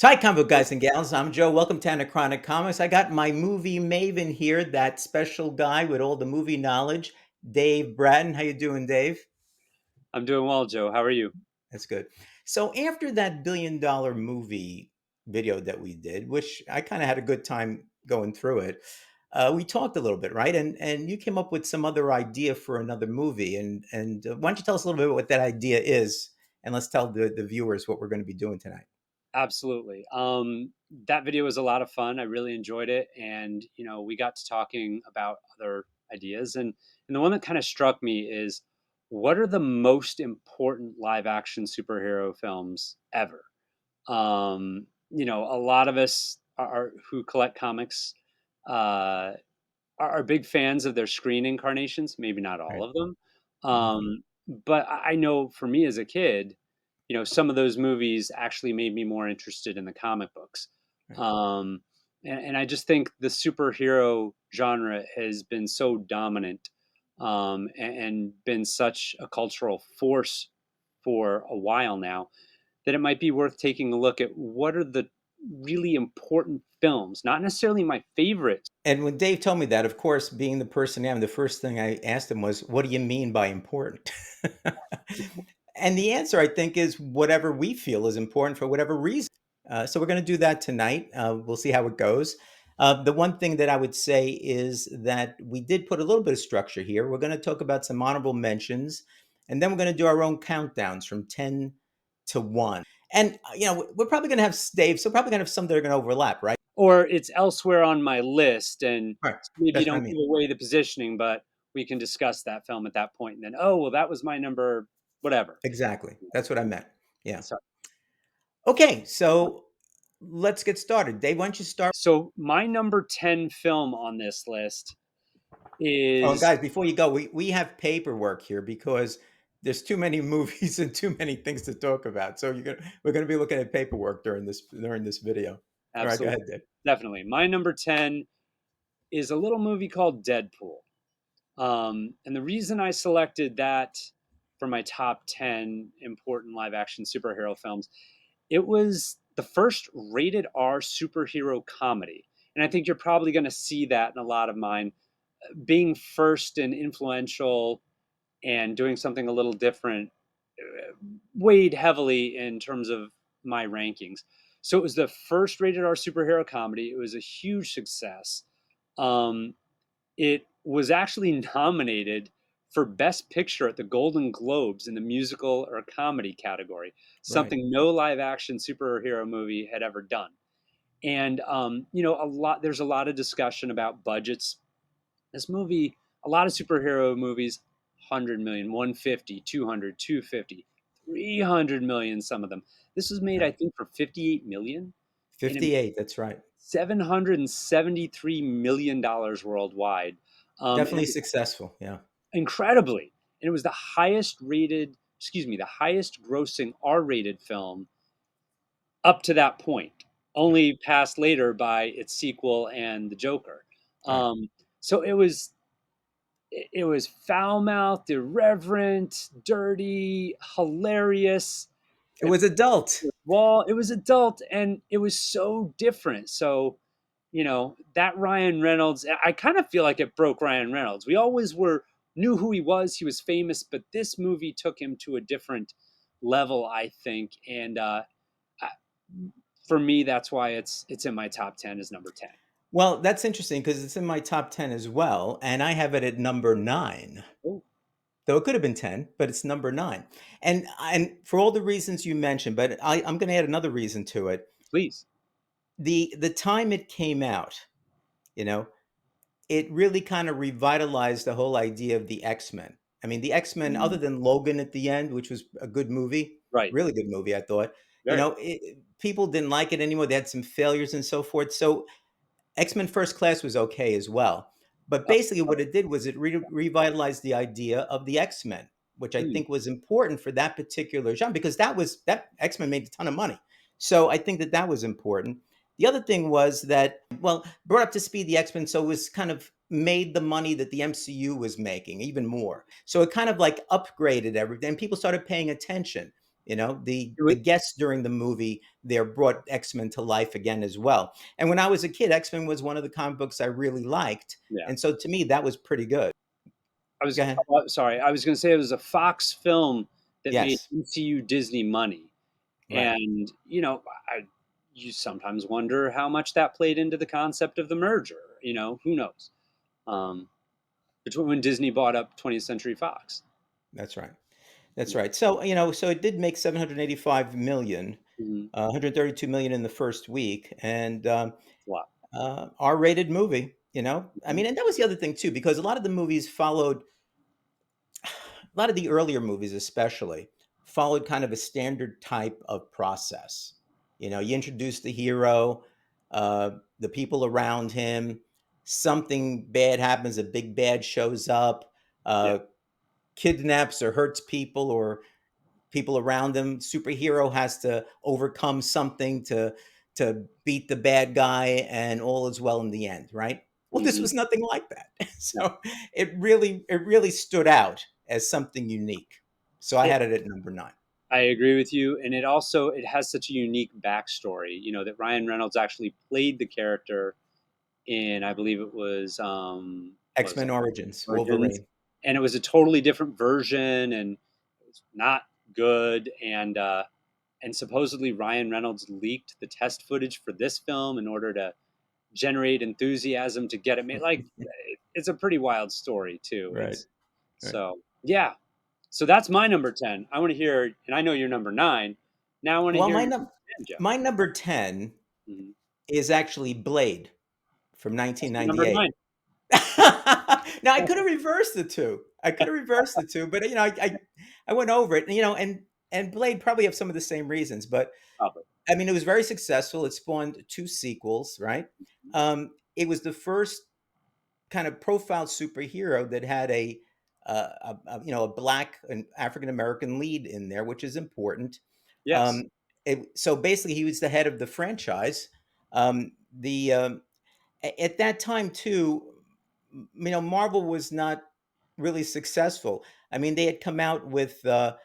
Hi, comic book guys and gals. I'm Joe. Welcome to Anachronic Comics. I got my movie maven here, that special guy with all the movie knowledge, Dave Bratton. How you doing, Dave? I'm doing well, Joe. How are you? That's good. So after that $1 billion movie video that we did, which I kind of had a good time going through it, we talked a little bit, right? And you came up with some other idea for another movie. And why don't you tell us a little bit what that idea is, and let's tell the viewers what we're going to be doing tonight. Absolutely. That video was a lot of fun. I really enjoyed it, and we got to talking about other ideas, and the one that kind of struck me is what are the most important live action superhero films ever? A lot of us who collect comics uh, are big fans of their screen incarnations. Maybe not all Right. of them, Mhm. but I know for me as a kid, some of those movies actually made me more interested in the comic books. Right. Um, and I just think the superhero genre has been so dominant and been such a cultural force for a while now that it might be worth taking a look at what are the really important films, not necessarily my favorites. And when Dave told me that, of course, being the person I am, the first thing I asked him was, "What do you mean by important?" And the answer, I think, is whatever we feel is important for whatever reason. So we're going to do that tonight. We'll see how it goes. The one thing that I would say is that we did put a little bit of structure here. We're going to talk about some honorable mentions, and then we're going to do our own countdowns from 10 to 1. And, we're probably going to have Dave, so probably going to have some that are going to overlap, right? Or it's elsewhere on my list, and Right. maybe That's what I don't mean. give away the positioning, but we can discuss that film at that point, and then, oh, well, that was my number, whatever. Exactly. That's what I meant. Yeah. So, Okay, so let's get started. Dave, why don't you start? so my number 10 film on this list Oh, and is guys, before you go, we have paperwork here because there's too many movies and too many things to talk about. So we're gonna be looking at paperwork during this video. All right, go absolutely, ahead, Dave. definitely. My number 10 is a little movie called Deadpool. And the reason I selected that for my top 10 important live action superhero films, it was the first rated R superhero comedy. And I think you're probably going to see that in a lot of mine. Being first and influential and doing something a little different weighed heavily in terms of my rankings. So it was the first rated R superhero comedy. It was a huge success. Um, it was actually nominated for Best Picture at the Golden Globes in the musical or comedy category, Right. something no live action superhero movie had ever done. And there's a lot of discussion about budgets. This movie, a lot of superhero movies, 100 million, 150, 200, 250, 300 million, some of them. This was made, I Right. think, for 58 million, and it 58, that's right. $773 million worldwide. And Definitely it was successful. Yeah. incredibly, and it was the highest rated, excuse me, the highest grossing R-rated film up to that point, Right. only passed later by its sequel and The Joker. Right. So it was foul mouthed, irreverent, dirty, hilarious. It was adult. Well, it was adult and it was so different. So, that Ryan Reynolds, I kind of feel like it broke Ryan Reynolds. We always knew who he was famous, but this movie took him to a different level, I think. And I- for me, that's why it's in my top 10 as number 10. Well, that's interesting because it's in my top 10 as well, and I have it at number 9. Oh, Though it could have been 10, but it's number 9. And for all the reasons you mentioned, but I'm gonna add another reason to it. please. The time it came out, you know, it really kind of revitalized the whole idea of the X-Men. I mean, the X-Men, other than Logan at the end, which was a good movie, Right. really good movie, I thought, Very. people didn't like it anymore. They had some failures and so forth. So X-Men First Class was okay as well. But Uh, basically, what it did was it revitalized the idea of the X-Men, which I mm, think was important for that particular genre because that X-Men made a ton of money. So I think that was important. The other thing was that, well, brought up to speed the X-Men, so it was kind of made the money that the MCU was making even more. So it kind of like upgraded everything. People started paying attention. You know, Do the it. guests during the movie there brought X-Men to life again as well. And when I was a kid, X-Men was one of the comic books I really liked, Yeah. and so to me that was pretty good. I Go was ahead. sorry. I was going to say it was a Fox film that made Yes, MCU Disney money, right. and I you sometimes wonder how much that played into the concept of the merger. Who knows? Um, between when Disney bought up 20th Century Fox. That's right. That's Yeah. right. So, so it did make 785 million, Mhm. 132 million in the first week, and It's a lot. R-rated movie. I Mhm. mean, and that was the other thing too, because a lot of the movies followed, a lot of the earlier movies, especially, followed kind of a standard type of process. You introduce the hero, the people around him. Something bad happens. A big bad shows up, Yeah. uh, kidnaps or hurts people, or people around him. Superhero has to overcome something to beat the bad guy, and all is well in the end, right? Well, this Mhm. was nothing like that. No. So it really stood out as something unique. So I It, had it at number 9. I agree with you, and it has such a unique backstory. That Ryan Reynolds actually played the character in, I believe it was, what was X-Men it, Origins, Origins, Wolverine. and it was a totally different version, and it was not good. And supposedly Ryan Reynolds leaked the test footage for this film in order to generate enthusiasm to get it made. Like, it's a pretty wild story too. Right, It's right. so yeah. So that's my number 10. I want to hear, and I know you're number 9. Now I want to Well, hear my your num number 10, Joe. my number 10 Mhm. is actually Blade from That's my number 1998. 9. Now I could have reversed the 2. I could have reversed the 2, but, I went over it, and Blade probably have some of the same reasons, but, Probably. I mean, it was very successful. It spawned 2 sequels, right? It was the first kind of profile superhero that had a Black and African American lead in there, which is important. Yes. Um, so basically, he was the head of the franchise. The At that time too, Marvel was not really successful. I mean, they had come out with the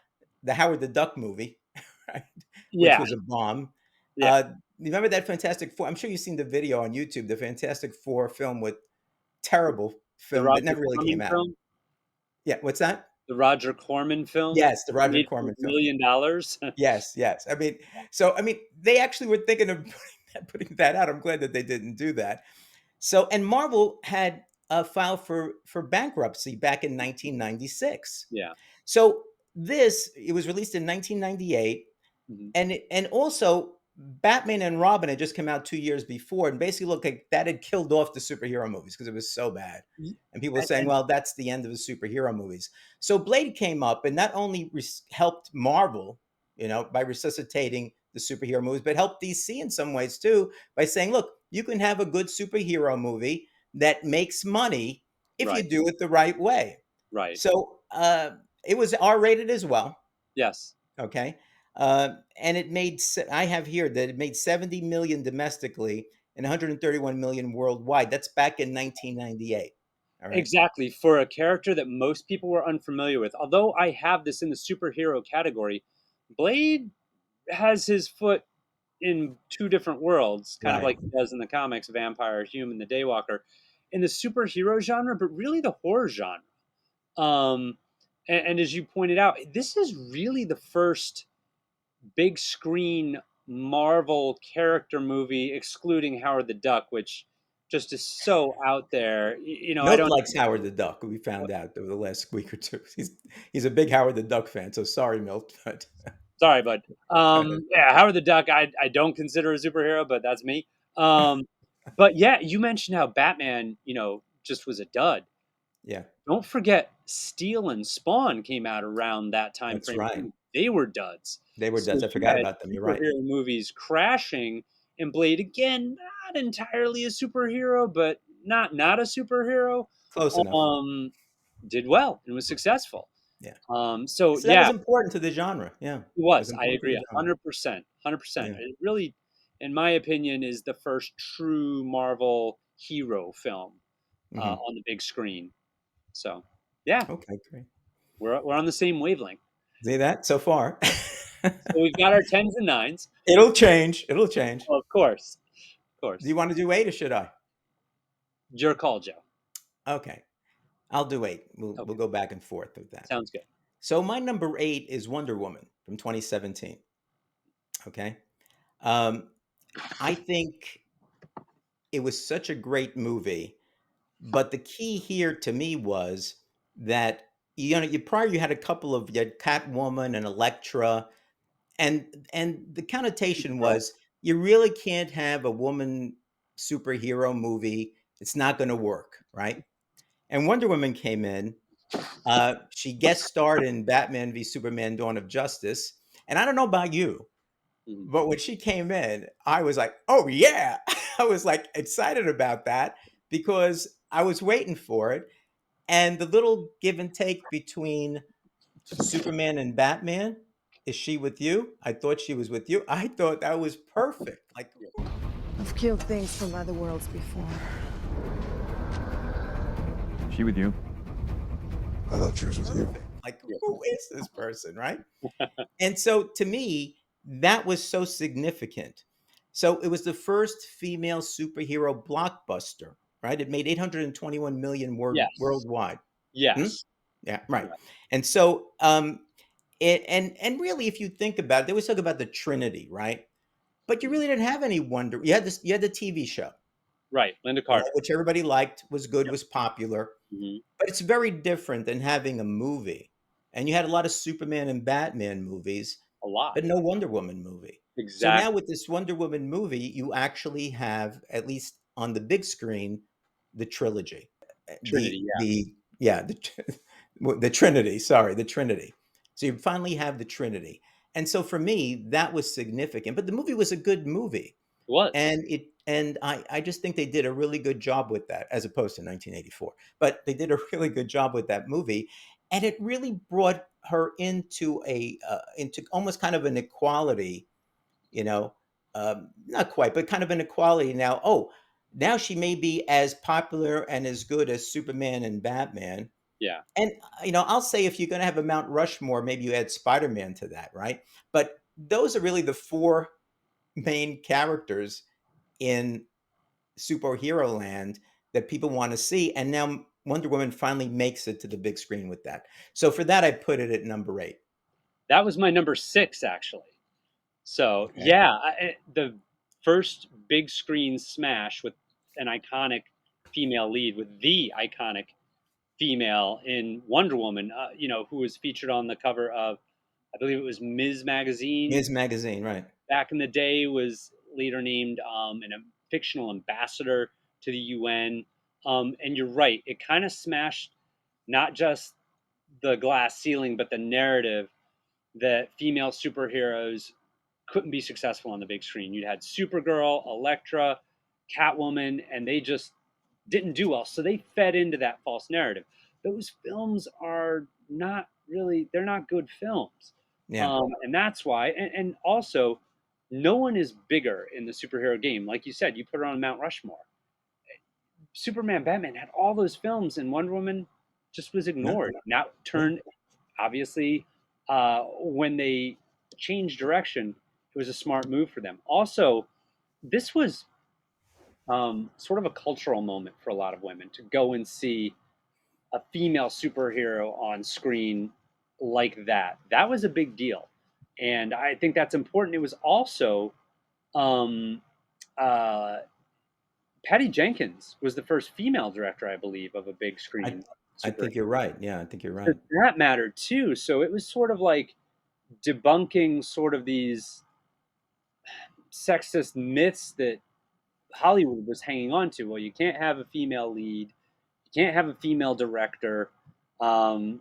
Howard the Duck movie, right, which Yeah. was a bomb. Yeah. Remember that Fantastic Four? I'm sure you've seen the video on YouTube. The Fantastic Four film with terrible The film that Roger never really came Corman out. film? Yeah, what's that? The Roger Corman film Yes, the Roger made for Corman film. $1,000,000. Yes, yes. I mean, they actually were thinking of putting that out. I'm glad that they didn't do that. So, and Marvel had filed for bankruptcy back in 1996. Yeah. So it was released in 1998, Mhm. and also Batman and Robin had just come out 2 years before, and basically looked like that had killed off the superhero movies because it was so bad. Y And people were saying, and "Well, that's the end of the superhero movies." So Blade came up and not only helped Marvel, by resuscitating the superhero movies, but helped DC in some ways too by saying, "Look, you can have a good superhero movie that makes money if you right, do it the right way." right. So it was R-rated as well. Yes. Okay. And I have here that it made 70 million domestically and 131 million worldwide. That's back in 1998. All right. Exactly, for a character that most people were unfamiliar with. Although I have this in the superhero category, Blade has his foot in 2 different worlds, kind of Right. like he does in the comics, vampire, human, the daywalker, in the superhero genre, but really the horror genre. Um, and as you pointed out, this is really the first big screen Marvel character movie, excluding Howard the Duck, which just is so out there. I Milt don't. likes Howard the Duck. We found out over the last week or two. He's a big Howard the Duck fan. So sorry, Milt, but Sorry, bud. go ahead. Yeah, Howard the Duck, I don't consider a superhero, but that's me. Um, but yeah, you mentioned how Batman, just was a dud. Yeah, Don't forget, Steel and Spawn came out around that time that's frame right. too. They were duds. They were So dead. I you forgot had about them. You're right. superhero movies crashing, and Blade again, not entirely a superhero, but not a superhero. Close enough. Um, did well and was successful. Yeah. So So that was yeah, important to the genre. Yeah. It it was was. I important to agree, the genre. 100%, 100%. Yeah. It really, in my opinion, is the first true Marvel hero film Hmm. on the big screen. So, yeah, Okay, great. we're on the same wavelength. See that so far? So we've got our tens and nines. It'll change. It'll change. Well, of course, of Do you course. want to do 8 or should I? Your call, Joe. Okay, I'll do 8. We'll Okay, go back and forth with that. sounds good. So my number 8 is Wonder Woman from 2017. Okay. Um, I think it was such a great movie, but the key here to me was that you had a couple of you had Catwoman and Elektra, and the connotation Girl. was you really can't have a woman superhero movie. It's not going to work, right? And Wonder Woman came in. She guest starred in Batman v Superman: Dawn of Justice. And I don't know about you, Mhm. but when she came in, I was like, "Oh yeah!" I was like excited about that because I was waiting for it. And the little give and take between Superman and Batman. Is she with you? I thought she was with you. I thought that was perfect. Like, I've killed things from other worlds before. She with you? I thought she was with you. perfect. Like, Yeah. who is this person, right? And so to me, that was so significant. So it was the first female superhero blockbuster, right? It made 821 million Yes. worldwide. Hmm? Yes. Yeah, right. Yeah. And so and really if you think about it, they always talk about the Trinity, right? But you Mhm. really didn't have any wonder. You had the TV show, Right. Linda right, Carter. which everybody liked, was good, Yep. was popular. Hmm. But it's very different than having a movie. And you had a lot of Superman and Batman movies, A lot. but no Wonder Woman movie. So now Exactly. with this Wonder Woman movie, you actually have, at least on the big screen, the trilogy. Trinity. Yeah. The Trinity, sorry, the Trinity. So you finally have the Trinity. And so for me, that was significant. But the movie was a good movie. It was. And I just think they did a really good job with that, as opposed to 1984. But they did a really good job with that movie, and it really brought her into almost kind of an equality, you know, not quite, but kind of an equality now. Oh, now she may be as popular and as good as Superman and Batman. Yeah. And I'll say if you're going to have a Mount Rushmore, maybe you add Spider-Man to that, right? But those are really the four main characters in superhero land that people want to see. And now Wonder Woman finally makes it to the big screen with that. So for that, I put it at number 8. That was my number six, actually. So Okay. yeah, the first big screen smash with an iconic female lead, with the iconic female in Wonder Woman, who was featured on the cover of, I believe it was Ms. Magazine Ms. Magazine, right. back in the day, was later named a fictional ambassador to the UN. And you're right, it kind of smashed not just the glass ceiling, but the narrative that female superheroes couldn't be successful on the big screen. You had Supergirl, Elektra, Catwoman, and they just didn't do well. So they fed into that false narrative. Those films are not really, they're not good films. Yeah. And that's why, and also, no one is bigger in the superhero game. Like you said, you put it on Mount Rushmore. Superman, Batman had all those films, and Wonder Woman just was No. ignored. Now Yeah. turned, obviously, when they changed direction, it was a smart move for them. Also, this was sort of a cultural moment for a lot of women to go and see a female superhero on screen like that. That was a big deal. And I think that's important. It was also um, uh, Patty Jenkins was the first female director, I believe, of a big I screen I superhero. think you're right. Yeah, I think you're So right. that mattered too. So it was sort of like debunking sort of these sexist myths that Hollywood was hanging on to. Well, you can't have a female lead, you can't have a female director. Um,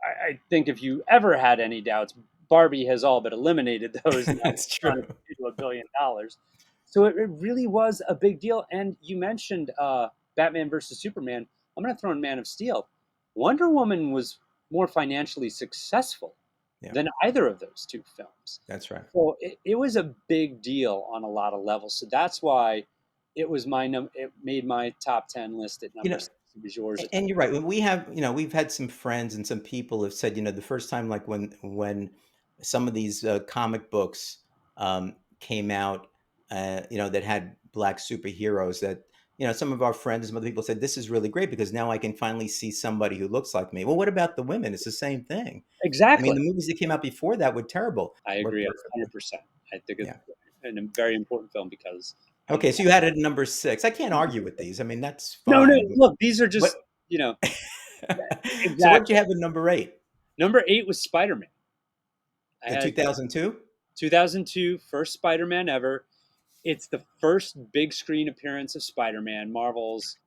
I think if you ever had any doubts, Barbie has all but eliminated those now, That's trying true. to do $1 billion. So it really was a big deal. And you mentioned Batman versus Superman. I'm going to throw in Man of Steel. Wonder Woman was more financially successful Yeah, than either of those two films. that's right. So it was a big deal on a lot of levels. So that's why it made my top 10 list at You number know, six. It was yours at and number. you're right. We've had some friends and some people have said, the first time, like when some of these comic books came out, that had black superheroes that, some of our friends, some other people said, this is really great because now I can finally see somebody who looks like me. Well, what about the women? It's the same thing. I mean, Exactly. the movies that came out before that were terrible, I worked agree perfectly. 100%. I think it's Yeah. a very important film because of Okay, so you had it at number 6. I can't argue with these. I mean, that's no, no. fine. Look, these are What? just So what did you exactly. have at number 8? Number 8 was SpiderMan. I The had 2002? 2002, first Spider-Man ever. It's the first big screen appearance of Spider-Man, Marvel's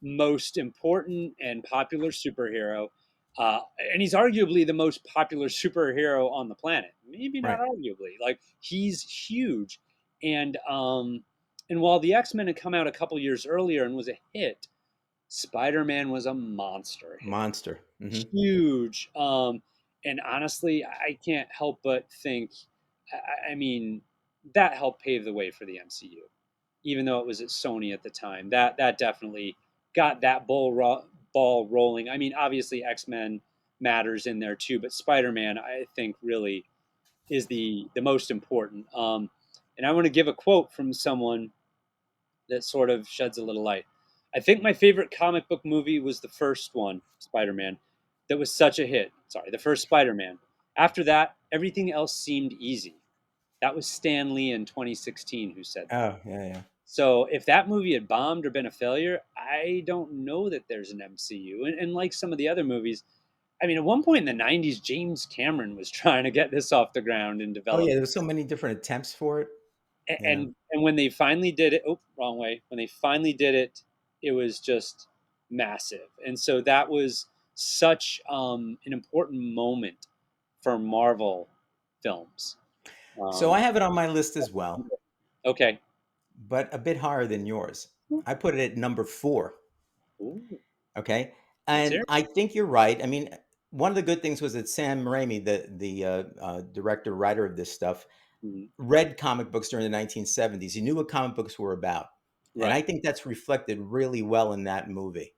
most important and popular superhero. And he's arguably the most popular superhero on the planet. Maybe not Right. arguably. Like he's huge. And while the X-Men had come out a couple years earlier and was a hit, Spider-Man was a monster hit. Monster. Huge. And honestly, I can't help but think, I mean, that helped pave the way for the MCU, even though it was at Sony at the time. That definitely got that ball rolling. I mean, obviously X Men matters in there too, but Spider Man, I think, really is the most important. And I want to give a quote from someone that sort of sheds a little light. I think my favorite comic book movie was the first one, Spider Man, that was such a hit. Sorry, the first Spider Man. After that, everything else seemed easy. That was Stan Lee in 2016 who said that. Oh, yeah, yeah. So if that movie had bombed or been a failure, I don't know that there's an MCU. And like some of the other movies, I mean, at one point in the 90s, James Cameron was trying to get this off the ground and Oh, yeah, develop. there was so many different attempts for it, you know? And when they finally did it, oh, wrong way. When they finally did it, it was just massive. And so that was such an important moment for Marvel films. So Um, I have it on my list as well, okay. but a bit higher than yours. I put it at number 4, Ooh, okay? let's And hear. I think you're right. I mean, one of the good things was that Sam Raimi, the director, writer of this stuff, Mhm. read comic books during the 1970s. He knew what comic books were about. And I Right. think that's reflected really well in that movie.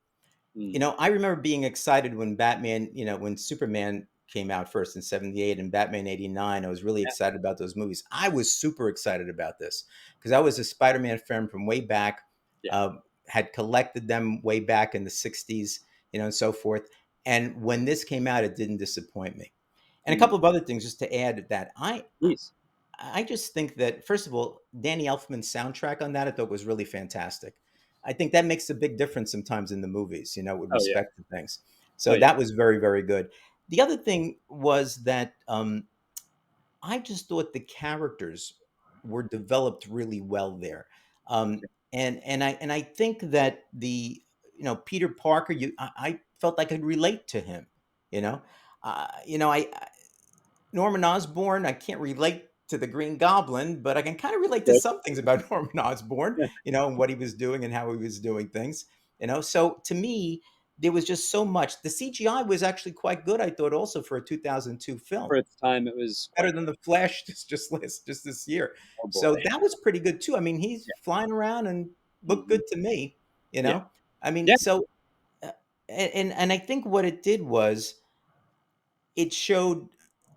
Mm. I remember being excited when Batman, when Superman came out first in 78 and Batman 89. I was really Yeah. excited about those movies. I was super excited about this because I was a Spider-Man fan from way back, Yeah. uh, had collected them way back in the 60s, and so forth. And when this came out, it didn't disappoint me. And a Mm. couple of other things just to add to that. Please. I just think that, first of all, Danny Elfman's soundtrack on that I thought was really fantastic. I think that makes a big difference sometimes in the movies, with Oh yeah. respect to things. Oh So yeah. that was very, very good. The other thing was that I just thought the characters were developed really well there, and I think that the Peter Parker, I felt I could relate to him. You know, I Norman Osborn, I can't relate to the Green Goblin, but I can kind of relate to Right. some things about Norman Osborn, and what he was doing and how he was doing things. So to me, there was just so much. The CGI was actually quite good, I thought, also for a 2002 film, For its time, it was better quite than the Flash just this year. good. Oh boy. So that was pretty good too. I mean, he's flying around and Yeah. looked Mhm. good to me. You Yeah. know, I mean, Yeah. so uh, and I think what it did was it showed.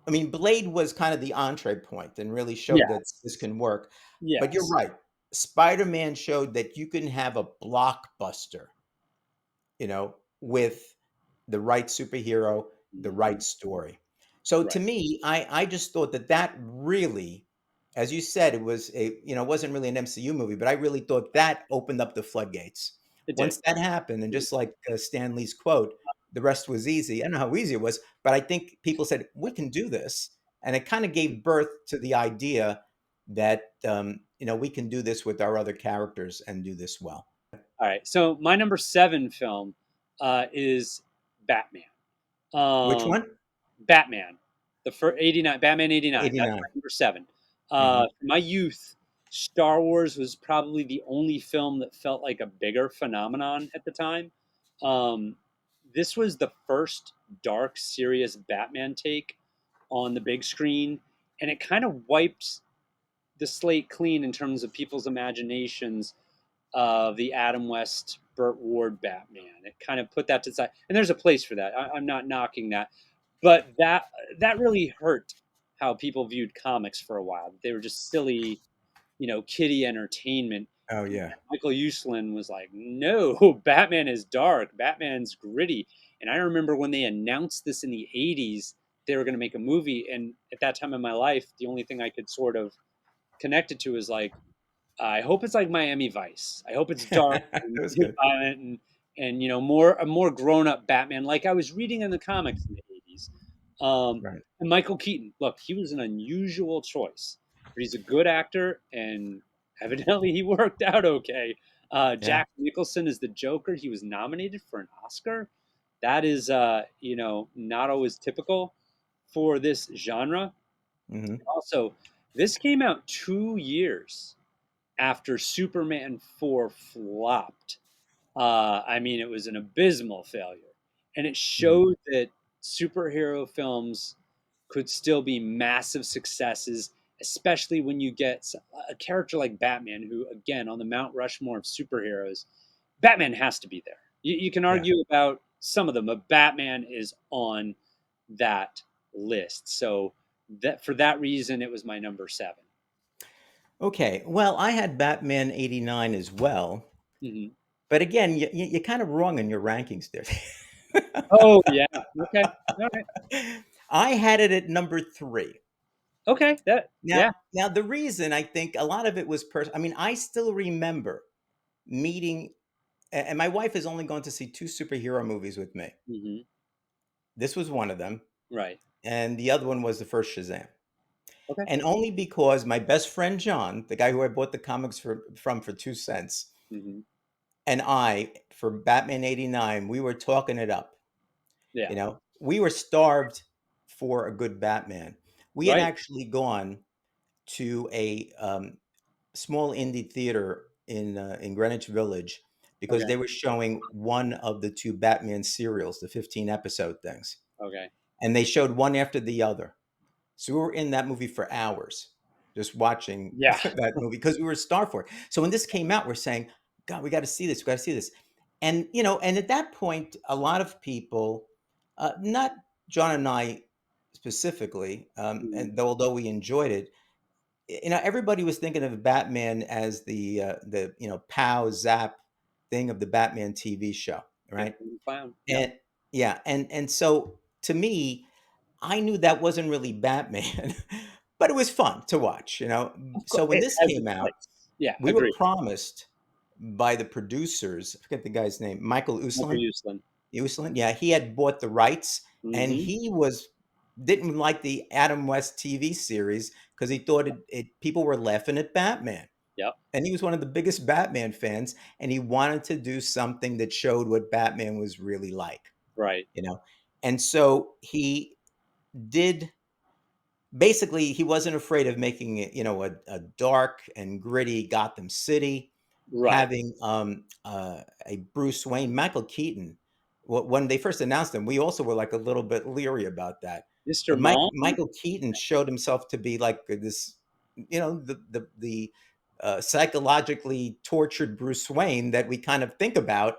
I mean, Blade was kind of the entree point and really showed that Yes. this can work. But you're Yes. right. Spider-Man showed that you can have a blockbuster, with the right superhero, the Mhm. right story. So to Right. me, I just thought that really, as you said, it was it wasn't really an MCU movie, but I really thought that opened up the floodgates. It did. Once that happened, and just like Stan Lee's quote, the rest was easy. I don't know how easy it was, but I think people said we can do this, and it kind of gave birth to the idea that we can do this with our other characters and do this well. All right. So my number 7 film is Batman. Which Um, one? Batman, the first 89, Batman 89. That's 89. my number 7. Hmm. For my youth, Star Wars was probably the only film that felt like a bigger phenomenon at the time. Um, this was the first dark, serious Batman take on the big screen, and it kind of wiped the slate clean in terms of people's imaginations of the Adam West, Burt Ward Batman. It kind of put that to the side, and there's a place for that. I'm not knocking that, but that really hurt how people viewed comics for a while. They were just silly, kiddie entertainment. Oh And yeah. Michael Uslan was like, no, Batman is dark, Batman's gritty. And I remember when they announced this in the 80s, they were going to make a movie. And at that time in my life, the only thing I could sort of connect it to is like, I hope it's like Miami Vice. I hope it's dark That and was good. violent and more a more grown up Batman, like I was reading in the comics in the 80s. Right. And Michael Keaton, look, he was an unusual choice, but he's a good actor, and evidently he worked out okay. Yeah. Jack Nicholson is the Joker. He was nominated for an Oscar. That is, not always typical for this genre. Hmm. Also, this came out 2 years after Superman 4 flopped. I mean, it was an abysmal failure. And it Hmm. showed that superhero films could still be massive successes, especially when you get a character like Batman, who, again, on the Mount Rushmore of superheroes, Batman has to be there. You can Yeah. argue about some of them, but Batman is on that list. So that for that reason, it was my number 7. Okay. Well, I had Batman 89 as well. Hmm. But again, you're kind of wrong in your rankings there. Oh yeah. Okay. All right. I had it at number three. Okay. That. Now, Yeah. now the reason I think a lot of it was personal. I mean, I still remember meeting, and my wife has only gone to see two superhero movies with me. Hmm. This was one of them, Right. and the other one was the first Shazam. Okay. And only because my best friend John, the guy who I bought the comics from for 2 cents, Hmm. and I, for Batman 89, we were talking it up. Yeah. We were starved for a good Batman. We had Right. actually gone to a small indie theater in Greenwich Village because Okay. they were showing one of the two Batman serials, the 15 episode things, Okay. and they showed one after the other. So we were in that movie for hours, just watching Yeah. that movie because we were starved for it. So when this came out, we're saying, "God, we got to see this. We got to see this." And and at that point, a lot of people, not John and I specifically, Mhm. and although we enjoyed it, everybody was thinking of Batman as the pow zap thing of the Batman TV show, right? Killer Clown. Yep. And yeah, and so to me, I knew that wasn't really Batman, but it was fun to watch, Of course, So when it this has came its out, place. Yeah. we were Agreed. promised by the producers, I forget the guy's name, Michael Michael Uslan. Uslan. Uslan, yeah, he had bought the rights, and Hmm. he was didn't like the Adam West TV series because he thought people were laughing at Batman, Yep. and he was one of the biggest Batman fans, and he wanted to do something that showed what Batman was really like, Right. you know, and so he did basically he wasn't afraid of making it a dark and gritty Gotham City, Right. having a Bruce Wayne. Michael Keaton, when they first announced him, we also were like a little bit leery about that, Mr. but Mom. Michael Keaton showed himself to be like this, the psychologically tortured Bruce Wayne that we kind of think about,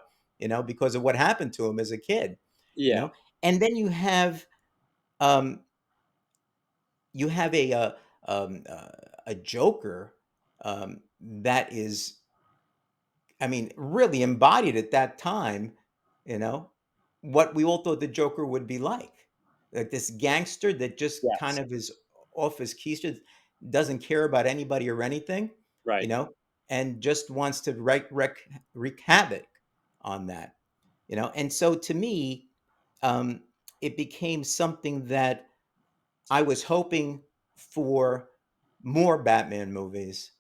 because of what happened to him as a kid, you Yeah. know and then um you have a Joker that is, I mean, really embodied at that time, you know, what we all thought the Joker would be like this gangster that just kind Yes. of is off his keister, doesn't care about anybody or anything, you Right. know, and just wants to wreak havoc on that, And so to me, um, it became something that I was hoping for more Batman movies,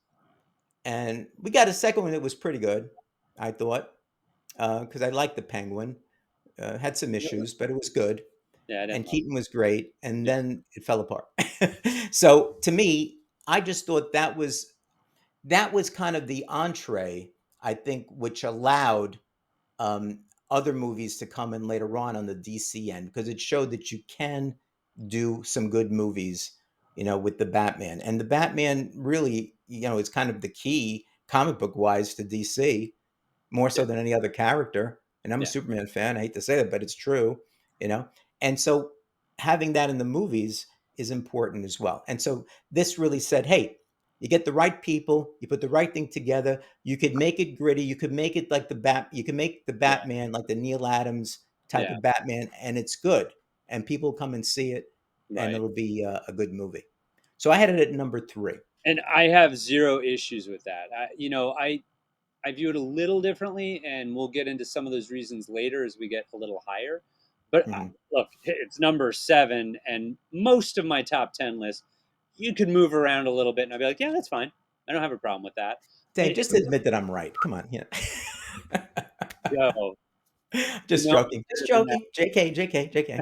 and we got a second one that was pretty good, I thought, because I liked the Penguin. Had some issues, but it was good, Yeah, I didn't and love Keaton was great, and it. then it fell apart. So to me, I just thought that was kind of the entree, I think, which allowed other movies to come in later on the DC end because it showed that you can do some good movies, with the Batman. And the Batman really, is kind of the key comic book wise to DC more Yeah. so than any other character. And I'm a Yeah. Superman fan. I hate to say that, but it's true, you know. And so having that in the movies is important as well. And so this really said, hey, you get the right people, you put the right thing together, you could make it gritty, you could make it like you can make the Yeah. Batman like the Neil Adams type Yeah. of Batman, and it's good. And people come and see it, and Right. it'll be a good movie. So I had it at number three. And I have zero issues with that. I view it a little differently, and we'll get into some of those reasons later as we get a little higher. But Mhm. look, it's number 7, and most of my top 10 list, you could move around a little bit, and I'd be like, yeah, that's fine. I don't have a problem with that. Dave, It just was admit that I'm right. Come on, Joe, you just know joking, just better than that. joking. JK, JK, JK.